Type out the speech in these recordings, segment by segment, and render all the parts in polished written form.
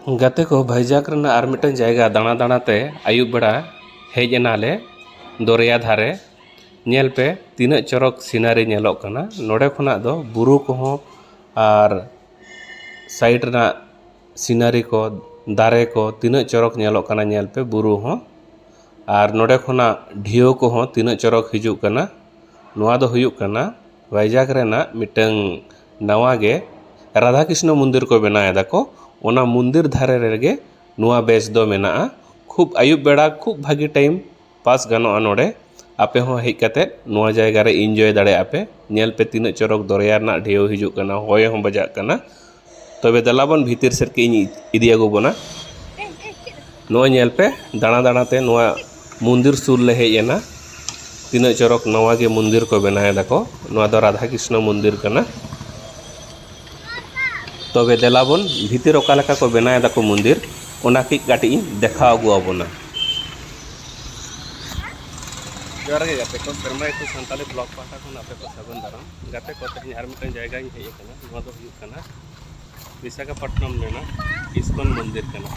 गाते को भाईजाक रना are mitten जायगा दाना दानाते आयुब बेड़ा हेज एनाले दरिया धारे नेल पे तीना चरक सीनारी नेलोक कना नोडे खुना दो बुरु को आर साइड ना सीनारी को दारे को तीना चरक नेलोक कना नेल पे बुरु हो आर नोडे खुना ढियो को हो तीना चरक हिजुक कना नोआ दो हुयुक कना भाईजाक रेना मिटन नवागे राधा कृष्ण मंदिर को बनाया दाको ओना मंदिर धारे रेगे नुआ बेस दो मेना खूब आयुब बेड़ा खूब भागी टाइम पास गानो नोडे आपे हो हेज काते नुआ जायगा रे एंजॉय दाड़े आपे नेल पे तीना चरक दरिया ना ढेउ हिजुक कना होय हो बजाक कना तबे दलाबन भीतर सेर के इदी आगु बना नुआ नेल पे दाना दाना ते नुआ मंदिर सुर ले हेज एना तीना चरक नवा गे मंदिर को बनाया दाको नुआ दो राधा कृष्ण मंदिर कना तबे देलाबन भीतर ओकालेका को बनाया दाको मंदिर ओना की गाटी देखा आगु आबोना जोर गे गाते को शर्मा इतु संताली ब्लॉक पाटा को आपे को सागन दाराम गाते को तेज आर मिटन जायगा हेज कना नुआ दो हुयुक कना विशाखापट्टनम रेना इस्कन मंदिर कना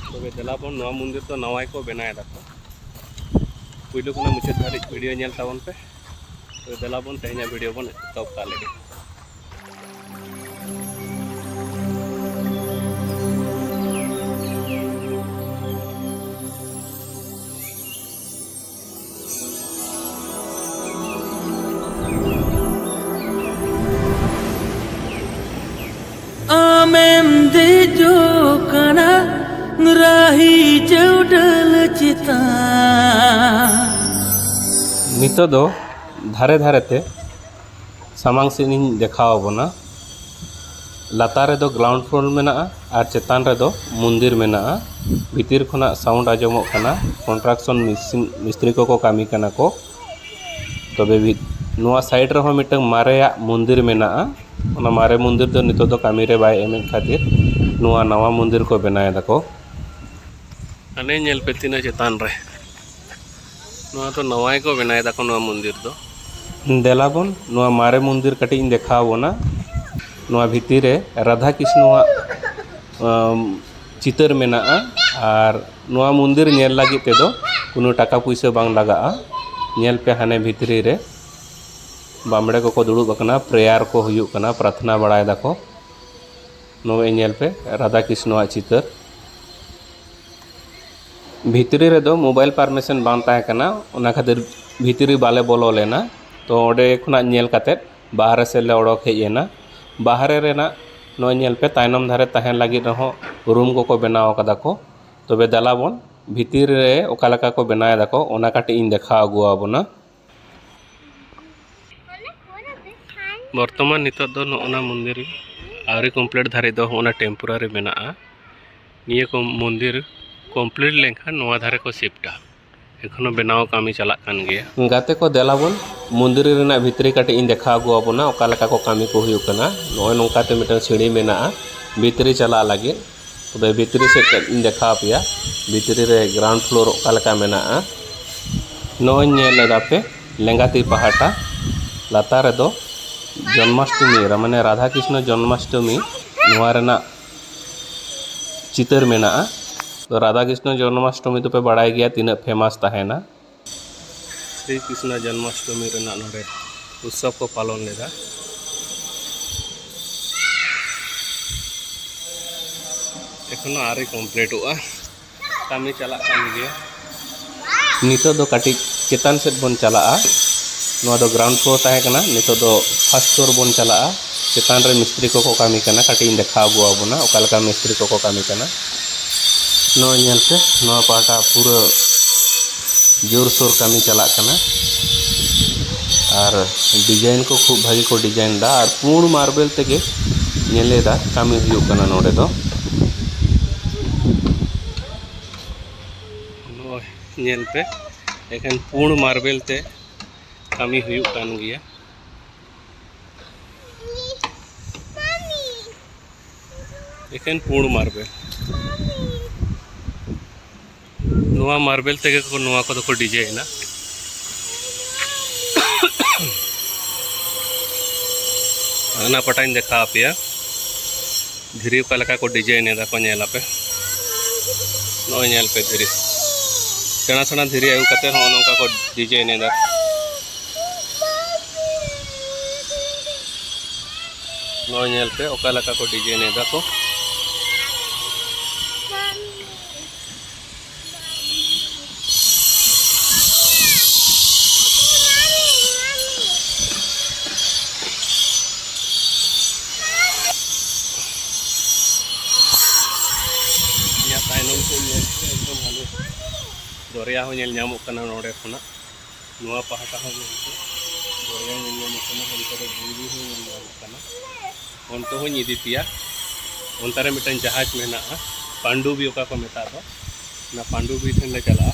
तबे देलाबन नुआ मंदिर तो नवाय को बनाया दाको पुइलु खुना मुचाद धारि वीडियो नेल ताबन पे तो देलाबन तेहना वीडियो बन तब ताले Amem de jo kana rahi jodal chita नितो दो धारे धारे ते सामांग सेनिन देखाव बना लातार दो ग्राउंड फ्लोर मेना और चेतान रे दो मंदिर मेना भीतर खुना साउंड आजमो कना कंस्ट्रक्शन मिस्त्री को कामी कना को तबे भी नुआ साइड रे हो मिटंग मारेया मंदिर मेना ओना मारे मंदिर दो नितो दो कामी रे बाय एम खातिर नुआ नवा मंदिर को बनाया दको अने नेल पे तीना चेतान रे नुआ तो नवाय को बनाया दको नुआ मंदिर दो देलाबन नुआ मारे मंदिर कटी देखावना नुआ भीतर रे राधा कृष्ण चितर मेना और नुआ मंदिर नेल लगी ते दो कोनो टाका पैसा बांग लगा नेल पे हाने भीतरी रे बामड़े को दुड़ुब अकना प्रेयर को हुयुक कना प्रार्थना बड़ाय दाको नोवे नेल पे राधा कृष्ण चितर भीतरी रे दो मोबाइल परमिशन बांग ताहे कना ओना खातिर भीतरी बाले बोलो लेना तो ओडे खुना नेल काते बाहर से ले ओडोक हेजेना बाहर रेना नो नेल पे तायनम धारे ताहेन लगी रहो रूम को बनाव कदा को तबे दलाबन भीतर रे ओकालका को बनाया दाको ओना काटी इन देखा आगु आबोना बर्तमान नितो दो नोना मंदिर आरी कंप्लीट धारे दो ओना टेम्पोरारी मेना निये को मंदिर कंप्लीट लेखा नोआ धारे को शिफ्टा एखनो बनाव कामी चला कान गया गाते को देलाबन मंदिर रेना भीतरी काटी इन देखा आगु आबोना ओकालका को कामी को हुयुक कना नोय नोंकाते मिटन सीढ़ी मेना भीतरी चला लगे तबे भीतरी से इन देखा पिया भीतरी रे ग्राउंड फ्लोर ओकालका मेना नोय नेल दापे लेंगाती पहाटा लातार रे दो जन्माष्टमी माने राधा कृष्ण जन्माष्टमी नुआ रेना चितर मेना तो राधा कृष्ण जन्माष्टमी तो पे बड़ाई गया तीन फेमस ताहेना श्री कृष्ण जन्माष्टमी रेना नोडे उत्सव को पालन लेदा एखनो आरे कंप्लीट हुआ कामी चला कान गया नितो दो काटी चेतान सेट बन चला नुआ दो ग्राउंड फ्लोर ताहे कना नितो दो फर्स्ट फ्लोर बन चला चेतान रे मिस्त्री को कामी कना काटी इन देखा आगु आबोना ओकालका मिस्त्री को कामी कना नो नेल पे नो पाटा पूरा जोर शोर कामी चला कना और डिजाइन को खूब भागी को डिजाइन दा और पूर्ण मार्बल तेगे नेले दा कामी हुयुक कना नोडे दो नो नेल पे एखन पूर्ण मार्बल ते कामी हुयुक कान गया एखन पूर्ण मार्बल नुआ मार्बल तेगे को नुआ को दो डिजाइना आना पटाइन देखा आप धीरे का लका को डिजाइन एदा को नेला पे नॉय नेल पे धीरे सेना सेना धीरे आयु कते हो नोका को डिजाइन एदा नॉय नेल पे ओका लका को डिजाइन एदा को एकदम हालू दरिया हो नेल नामो कना नोडे खुना नुआ पहाटा हो दरिया नेल नामो कना हनते रे बुरु हो नेल नामो कना onto ho nyidi tia ontare mitan jahaj mena pandubi oka ko meta do na pandubi then le chala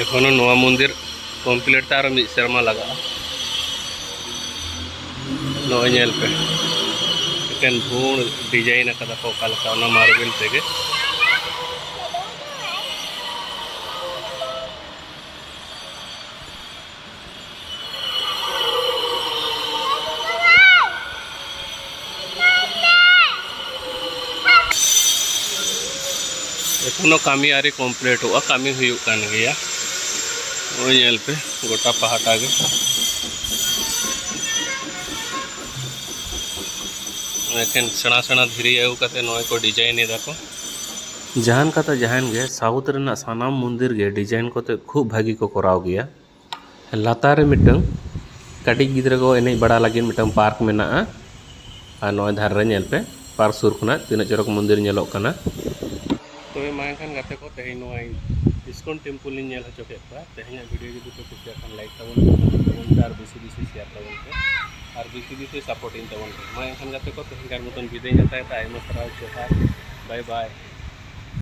ekhono noa mandir complete tar mi serma laga no nyel pe ken bhun design akada ko kalka na marble tege एखोनो कामी आरे complete हुआ कामी हुई कान गया वो nail पे गोटा पहाटा गे एखन सेना सेना धीरे आयु कते नय को डिजाइन एदा को जहान कता जहान गे साउथ रेना सानाम मंदिर गे डिजाइन कोते खूब भागी को कराव गया लातार रे मिटंग काटी गिद्रा को एने बड़ा लगिन मिटंग पार्क मेना आ नय धार रे नेल पे पार्क सुर खुना तिना चरक मंदिर नेलो कना तो मानखान गाते को तेहे नोय इस्कॉन टेम्पल इन नेल हचो केपा तेहेना वीडियो जदि पे कुछ खान लाइक ताबन और बेसी बेसी शेयर ताबन पे और बेसी बेसी सपोर्ट इन ताबन पे मानखान गाते को तेहे गार मतन विदाय जाता है आयमा सराव जोहार बाय बाय।